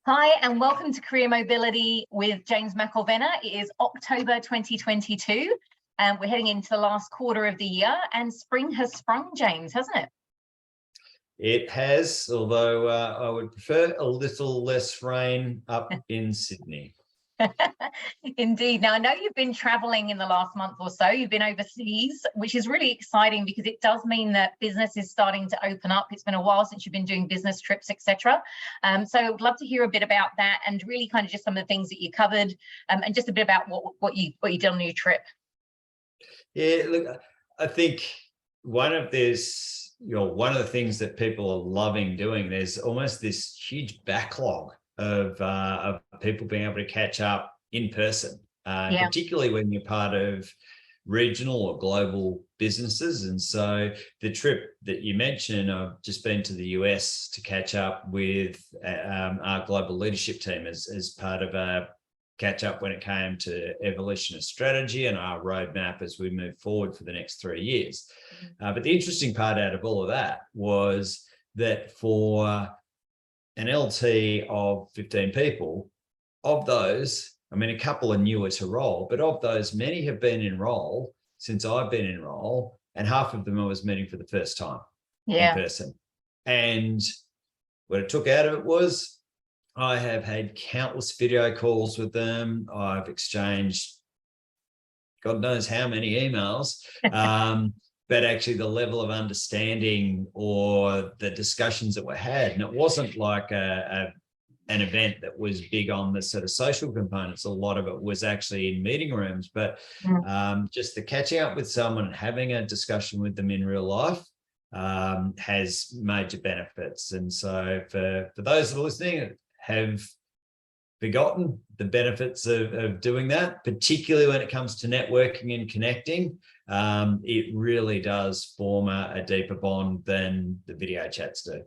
Hi, and welcome to Career Mobility with James McIlvena. It is October 2022, and we're heading into the last quarter of the year, and spring has sprung, James, hasn't it? It has, although I would prefer a little less rain up in Sydney. Indeed. Now, I know you've been traveling in the last month or so. You've been overseas, which is really exciting because it does mean that business is starting to open up. It's been a while since you've been doing business trips, etc. So I would love to hear a bit about that and really kind of just some of the things that you covered, and just a bit about what you did on your trip. Yeah, look, I think one of the things that people are loving doing, there's almost this huge backlog of people being able to catch up in person, particularly when you're part of regional or global businesses. And so the trip that you mentioned, I've just been to the US to catch up with our global leadership team as part of a catch up when it came to evolution of strategy and our roadmap as we move forward for the next 3 years. But the interesting part out of all of that was that for an LT of 15 people, of those, I mean, a couple are newer to role, but of those, many have been in role since I've been in role, and half of them I was meeting for the first time in person. And what it took out of it was I have had countless video calls with them. I've exchanged God knows how many emails. But actually the level of understanding or the discussions that were had, and it wasn't like an event that was big on the sort of social components. A lot of it was actually in meeting rooms, but just the catching up with someone and having a discussion with them in real life has major benefits. And so for those that are listening that have forgotten the benefits of doing that, particularly when it comes to networking and connecting, it really does form a deeper bond than the video chats do.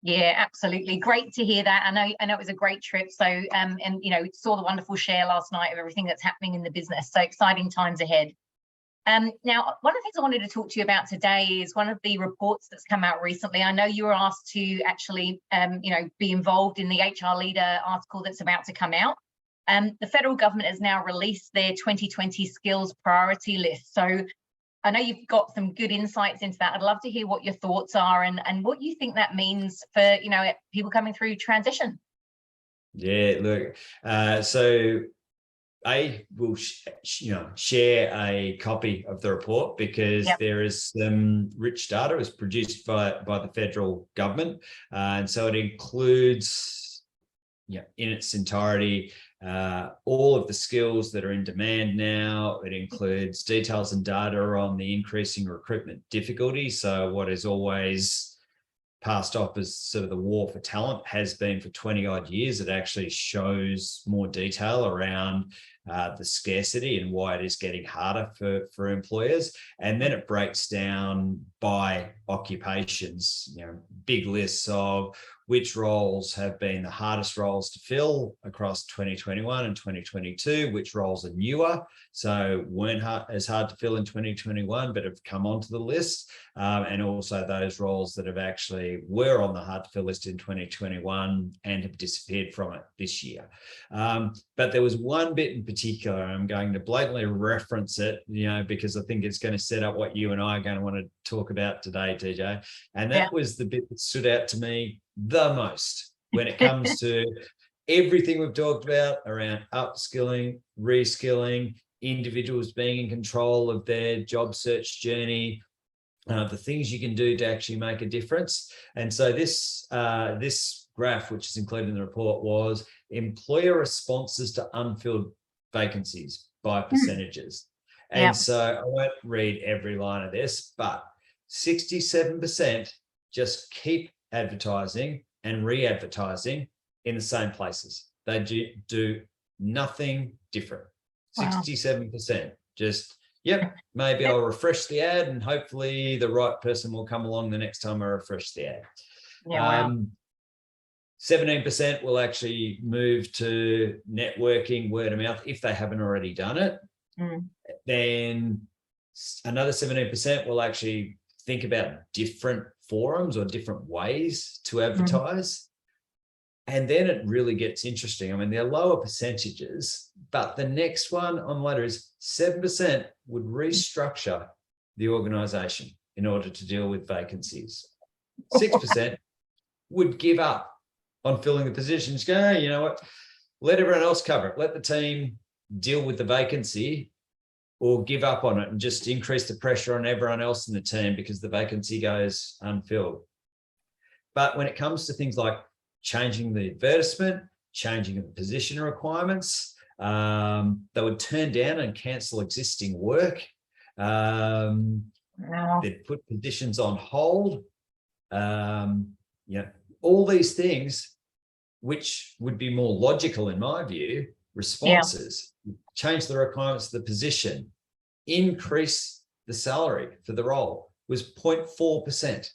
Yeah, absolutely. Great to hear that. I know it was a great trip. So, and you know, saw the wonderful share last night of everything that's happening in the business. So exciting times ahead. Now, one of the things I wanted to talk to you about today is one of the reports that's come out recently. I know you were asked to actually, be involved in the HR Leader article that's about to come out. The federal government has now released their 2020 skills priority list. So I know you've got some good insights into that. I'd love to hear what your thoughts are and what you think that means for, people coming through transition. Yeah, look, so I will share a copy of the report because there is some rich data. It was produced by the federal government, and so it includes in its entirety all of the skills that are in demand now. It includes details and data on the increasing recruitment difficulty. So what is always passed off as sort of the war for talent has been for 20 odd years. It actually shows more detail around the scarcity and why it is getting harder for employers. And then it breaks down by occupations, big lists of which roles have been the hardest roles to fill across 2021 and 2022, which roles are newer, so weren't as hard to fill in 2021, but have come onto the list, and also those roles that have actually were on the hard to fill list in 2021 and have disappeared from it this year. But there was one bit in particular, I'm going to blatantly reference it, because I think it's going to set up what you and I are going to want to talk about today, TJ. And that was the bit that stood out to me the most when it comes to everything we've talked about around upskilling, reskilling, individuals being in control of their job search journey, the things you can do to actually make a difference. And so this graph, which is included in the report, was employer responses to unfilled vacancies by percentages. And so I won't read every line of this, but 67% just keep advertising and re-advertising in the same places. They do nothing different. 67% just, maybe I'll refresh the ad and hopefully the right person will come along the next time I refresh the ad. 17% will actually move to networking, word of mouth, if they haven't already done it. Then another 17% will actually think about different forums or different ways to advertise. And then it really gets interesting. I mean, they're lower percentages, but the next one on the ladder is 7% would restructure the organization in order to deal with vacancies. 6% would give up on filling the positions, go, "Hey, you know what, let everyone else cover it. Let the team deal with the vacancy or give up on it and just increase the pressure on everyone else in the team because the vacancy goes unfilled." But when it comes to things like changing the advertisement, changing the position requirements, they would turn down and cancel existing work. They'd put positions on hold. All these things, which would be more logical in my view, responses, change the requirements of the position, increase the salary for the role, was 0.4%.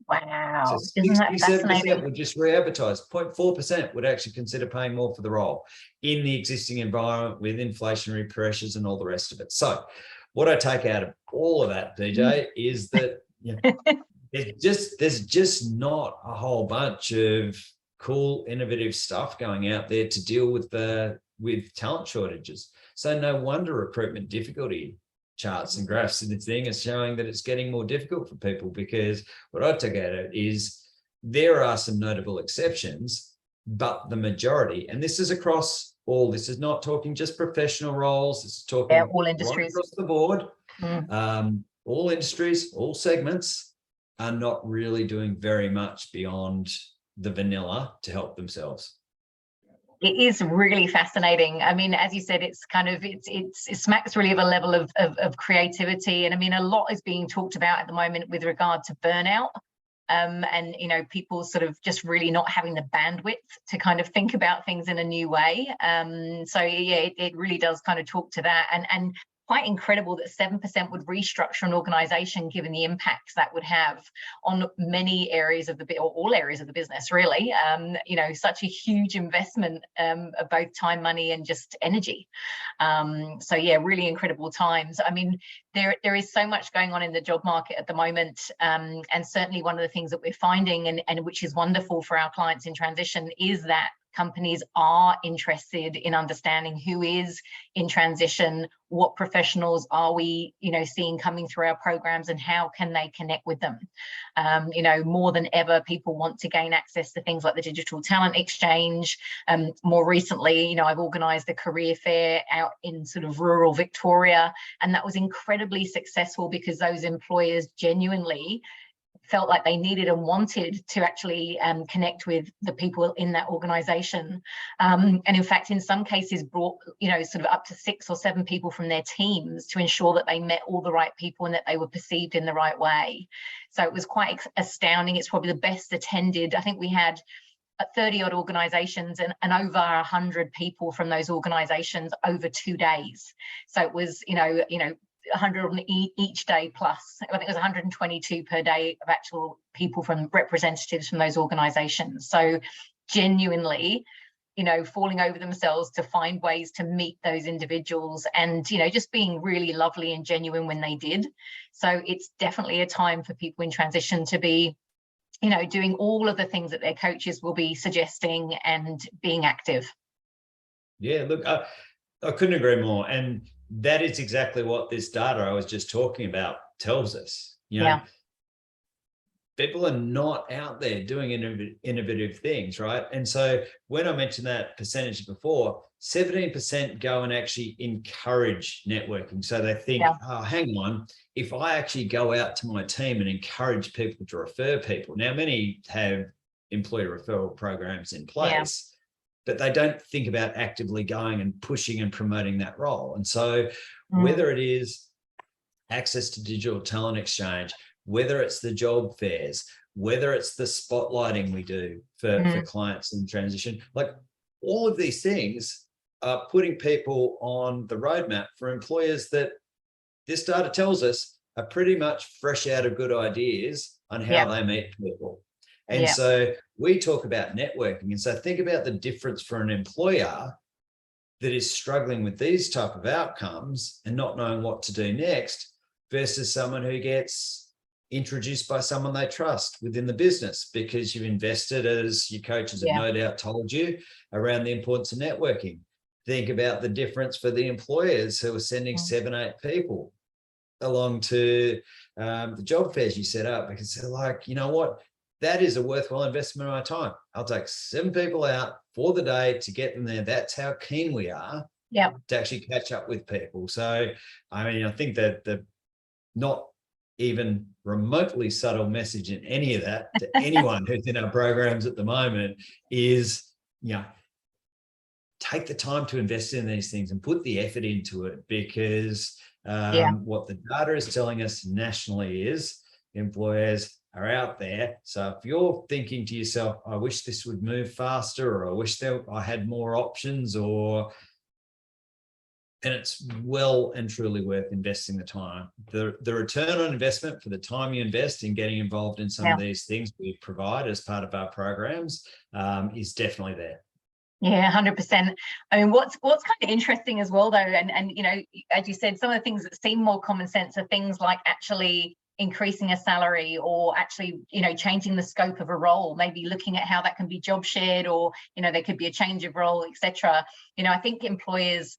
Wow, So isn't that fascinating? 67% would just re-advertise. 0.4% would actually consider paying more for the role in the existing environment with inflationary pressures and all the rest of it. So what I take out of all of that, DJ, is that there's just not a whole bunch of cool, innovative stuff going out there to deal with talent shortages. So no wonder recruitment difficulty charts and graphs in the thing is showing that it's getting more difficult for people, because what I took out of it is there are some notable exceptions, but the majority, and this is across all, this is not talking just professional roles, this is talking all industries, right across the board, all industries, all segments are not really doing very much beyond the vanilla to help themselves. It is really fascinating. I mean, as you said, it's kind of, it smacks really of a level of creativity. And I mean, a lot is being talked about at the moment with regard to burnout. And, you know, people sort of just really not having the bandwidth to kind of think about things in a new way. So yeah, it really does kind of talk to that. And quite incredible that 7% would restructure an organization, given the impacts that would have on many areas of or all areas of the business, really. You know, such a huge investment of both time, money, and just energy. So yeah, really incredible times. I mean, there is so much going on in the job market at the moment, and certainly one of the things that we're finding, and which is wonderful for our clients in transition, is that companies are interested in understanding who is in transition, what professionals are we, you know, seeing coming through our programs, and how can they connect with them. You know, more than ever, people want to gain access to things like the Digital Talent Exchange. More recently, you know, I've organised a career fair out in sort of rural Victoria, and that was incredibly successful because those employers genuinely felt like they needed and wanted to actually connect with the people in that organization, and in fact in some cases brought, you know, sort of up to 6 or 7 people from their teams to ensure that they met all the right people and that they were perceived in the right way. So it was quite astounding. It's probably the best attended. I think we had 30 odd organizations and over 100 people from those organizations over 2 days. So it was, you know 100 on each day, plus I think it was 122 per day of actual people from representatives from those organizations. So genuinely, you know, falling over themselves to find ways to meet those individuals, and, you know, just being really lovely and genuine when they did. So it's definitely a time for people in transition to be, you know, doing all of the things that their coaches will be suggesting and being active. Yeah, look, I couldn't agree more. And that is exactly what this data I was just talking about tells us. You know, people are not out there doing innovative things, right? And so when I mentioned that percentage before, 17% go and actually encourage networking. So they think, oh, hang on, if I actually go out to my team and encourage people to refer people. Now, many have employee referral programs in place, but they don't think about actively going and pushing and promoting that role. And so whether it is access to Digital Talent Exchange, whether it's the job fairs, whether it's the spotlighting we do for clients in transition, like all of these things are putting people on the roadmap for employers that this data tells us are pretty much fresh out of good ideas on how they meet people. And so we talk about networking. And so think about the difference for an employer that is struggling with these type of outcomes and not knowing what to do next versus someone who gets introduced by someone they trust within the business, because you've invested, as your coaches have no doubt told you, around the importance of networking. Think about the difference for the employers who are sending 7, 8 people along to the job fairs you set up, because they're like, you know what, that is a worthwhile investment of my time. I'll take 7 people out for the day to get them there. That's how keen we are to actually catch up with people. So, I mean, I think that the not even remotely subtle message in any of that to anyone who's in our programs at the moment is, you know, take the time to invest in these things and put the effort into it, because what the data is telling us nationally is employers are out there. So if you're thinking to yourself, I wish this would move faster, or I wish I had more options, and it's well and truly worth investing the time. The return on investment for the time you invest in getting involved in some of these things we provide as part of our programs is definitely there. Yeah, 100%. I mean, what's kind of interesting as well, though, and you know, as you said, some of the things that seem more common sense are things like actually increasing a salary, or actually, you know, changing the scope of a role, maybe looking at how that can be job shared, or, you know, there could be a change of role, etc. You know, I think employers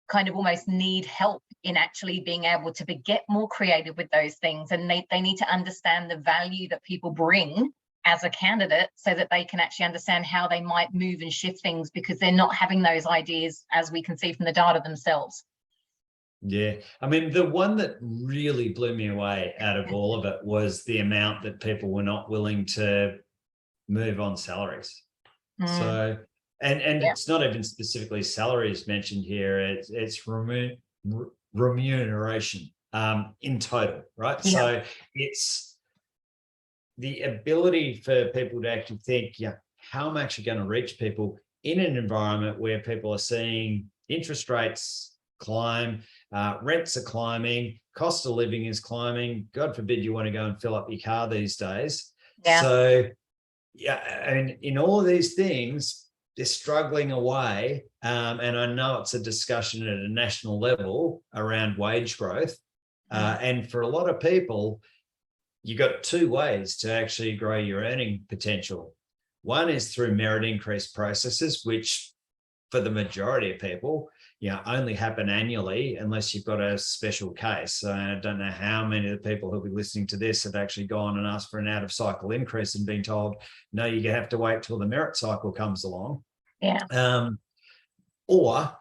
kind of almost need help in actually being able to get more creative with those things, and they need to understand the value that people bring as a candidate, so that they can actually understand how they might move and shift things, because they're not having those ideas, as we can see from the data themselves. Yeah, I mean, the one that really blew me away out of all of it was the amount that people were not willing to move on salaries. So, and it's not even specifically salaries mentioned here, it's remuneration in total, right? So it's the ability for people to actually think, how am I actually going to reach people in an environment where people are seeing interest rates climb, rents are climbing, cost of living is climbing. God forbid you want to go and fill up your car these days. So, and in all of these things, they're struggling away. And I know it's a discussion at a national level around wage growth. And for a lot of people, you've got 2 ways to actually grow your earning potential. One is through merit increase processes, which for the majority of people, only happen annually unless you've got a special case. I don't know how many of the people who'll be listening to this have actually gone and asked for an out-of-cycle increase and been told, no, you have to wait till the merit cycle comes along. Or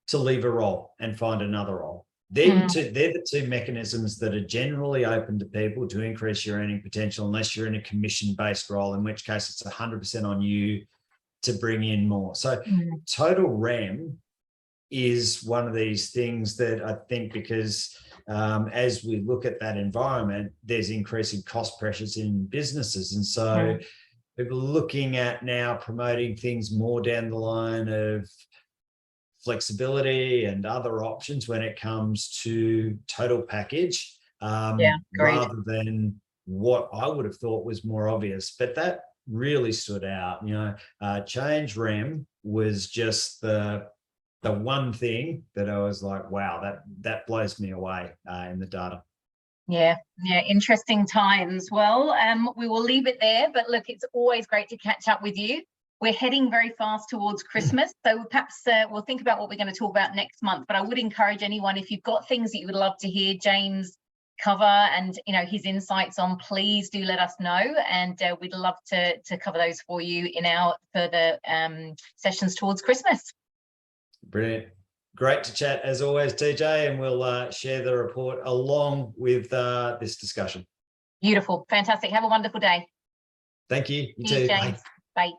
to leave a role and find another role. They're the 2 mechanisms that are generally open to people to increase your earning potential, unless you're in a commission-based role, in which case it's 100% on you to bring in more. So total REM is one of these things that I think, because as we look at that environment, there's increasing cost pressures in businesses. And so people are looking at now promoting things more down the line of flexibility and other options when it comes to total package, rather than what I would have thought was more obvious. But that really stood out. Change REM was just the one thing that I was like, wow, that blows me away in the data. Yeah, interesting times. Well, we will leave it there, but look, it's always great to catch up with you. We're heading very fast towards Christmas, so perhaps we'll think about what we're going to talk about next month. But I would encourage anyone, if you've got things that you would love to hear James cover and his insights on, please do let us know, and we'd love to cover those for you in our further sessions towards Christmas. Brilliant. Great to chat as always, TJ, and we'll share the report along with this discussion. Beautiful. Fantastic. Have a wonderful day. Thank you. You Cheers, too. James. Bye.